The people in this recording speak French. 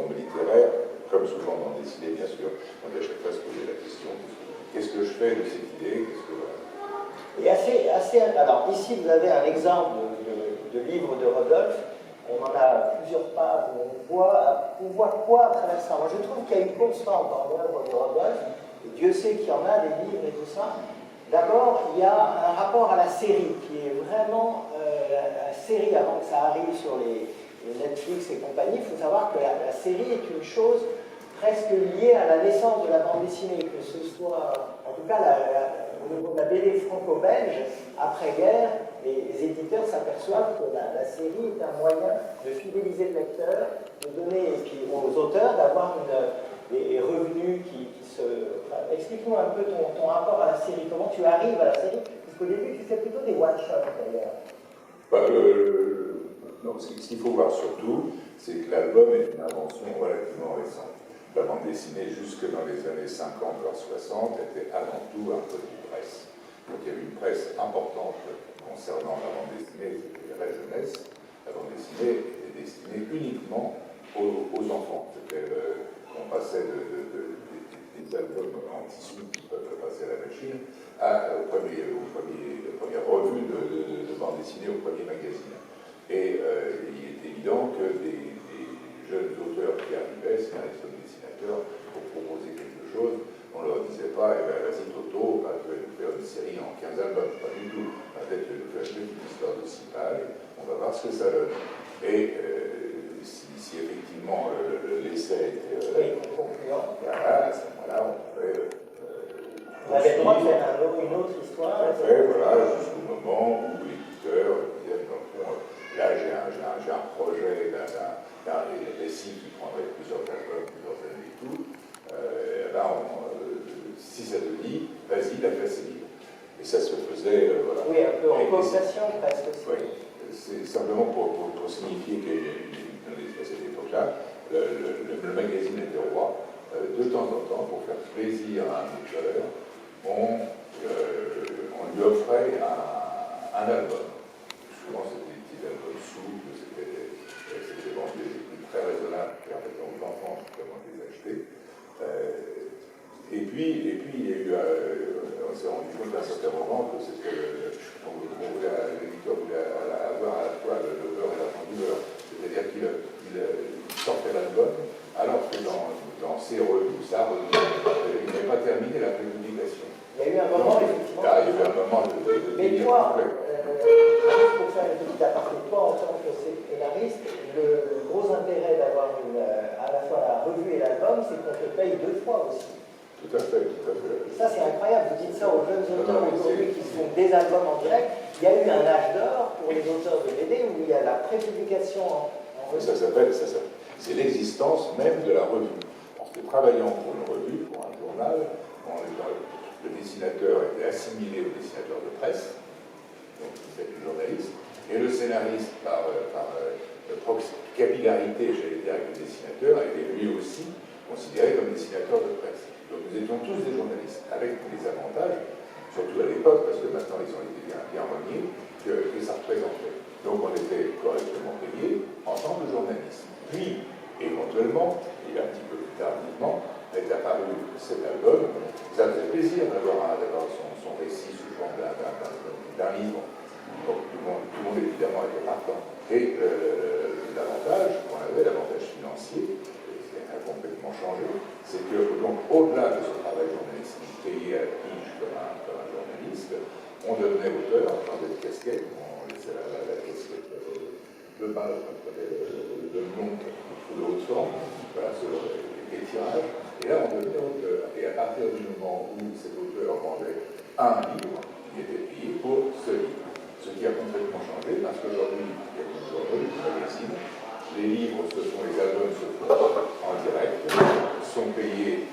forme littéraire, comme souvent dans le dessiné, bien sûr. On a à chaque fois se poser la question, qu'est-ce que je fais de cette idée? Et alors ici vous avez un exemple de livre de Rodolphe. On en a plusieurs pages où on voit quoi à travers ça. Moi je trouve qu'il y a une constante dans l'œuvre de Rodolphe, et Dieu sait qu'il y en a des livres et tout ça. D'abord, il y a un rapport à la série qui est vraiment la série avant que ça arrive sur les Netflix et compagnie. Il faut savoir que la série est une chose presque liée à la naissance de la bande dessinée, que ce soit, en tout cas, au niveau de la BD franco-belge, après-guerre, les éditeurs s'aperçoivent que la série est un moyen de fidéliser le lecteur, de donner et puis aux auteurs d'avoir des revenus qui se... Enfin, explique-nous un peu ton rapport à la série, comment tu arrives à la série, parce qu'au début tu fais plutôt des one-shots d'ailleurs. Non, ce qu'il faut voir surtout, c'est que l'album est une invention relativement récente. La bande dessinée, jusque dans les années 50 voire 60, était avant tout un produit de presse. Donc il y avait une presse importante concernant la bande dessinée, c'était la jeunesse. La bande dessinée était destinée uniquement aux enfants. On passait des albums en tissu qui peuvent passer à la machine aux premières revues de bande dessinée, aux premiers magazines. Et il est évident que des jeunes auteurs qui arrivaient, c'est un dessinateur, pour proposer quelque chose, on ne leur disait pas, eh ben, vas-y Toto, tu vas nous faire une série en 15 albums, pas du tout. Peut-être tu vas nous faire une histoire de 6 pages, on va voir ce que ça donne. Et si effectivement l'essai était concluant, à ce moment-là, on pouvait... on avait le droit de faire une autre histoire. Après, voilà, jusqu'au moment où l'éditeur disait, là j'ai un projet d'un récit qui prendrait plusieurs albums, plusieurs années et tout. Là, si ça te dit, vas-y, la classe est libre. Et ça se faisait, voilà. Oui, un peu en cooptation presque. Oui, c'est simplement pour signifier qu'à cette époque-là, le magazine était roi. De temps en temps, pour faire plaisir à un auteur, on lui offrait un album. Souvent, c'était des petits albums souples, c'était vendu des prix très raisonnables qui permettaient aux enfants justement de les acheter. Et puis, il y a eu, on s'est rendu compte à un certain moment que l'éditeur voulait avoir à la fois le beurre et la fondue. C'est-à-dire qu'il sortait l'album, alors que dans ses revues, il n'avait pas terminé la prépublication. Il y a eu un moment, effectivement. Il y a eu un moment de mais toi, pour faire une petite aparté, toi, en tant que scénariste, le gros intérêt d'avoir à la fois la revue et l'album, c'est qu'on te paye 2 fois aussi. Tout à fait, tout à fait. Et ça, c'est incroyable. Vous dites ça aux jeunes auteurs aujourd'hui qui se font des albums en direct. Il y a eu un âge d'or pour les auteurs de BD où il y a la prépublication en revue. Ça s'appelle, c'est l'existence même de la revue. Parce que travaillant pour une revue, pour un journal, le dessinateur était assimilé au dessinateur de presse, donc c'était du journaliste, et le scénariste, par capillarité, j'allais dire, avec le dessinateur, était lui aussi considéré comme dessinateur de presse. Donc nous étions tous des journalistes, avec les avantages, surtout à l'époque, parce que maintenant ils ont été bien reniés, que ça représentait. Donc on était correctement payé en tant que journaliste. Puis, éventuellement, et un petit peu plus tardivement, est apparu cet album. Ça faisait plaisir d'avoir son récit sous forme d'un livre. Donc tout le monde évidemment était partant. Et l'avantage qu'on avait, l'avantage financier, qui a complètement changé, c'est que donc au-delà de ce travail journalistique payé à la pige comme un journaliste, on devenait auteur dans cette casquette, on laissait la casquette de base, de long ou de haute forme, voilà, selon les tirages. Et là, on devenait auteur. Et à partir du moment où cet auteur vendait un livre, il était payé pour ce livre. Ce qui a complètement changé, parce qu'aujourd'hui, il y a toujours eu des magazines. Les livres, les albums se font en direct, sont payés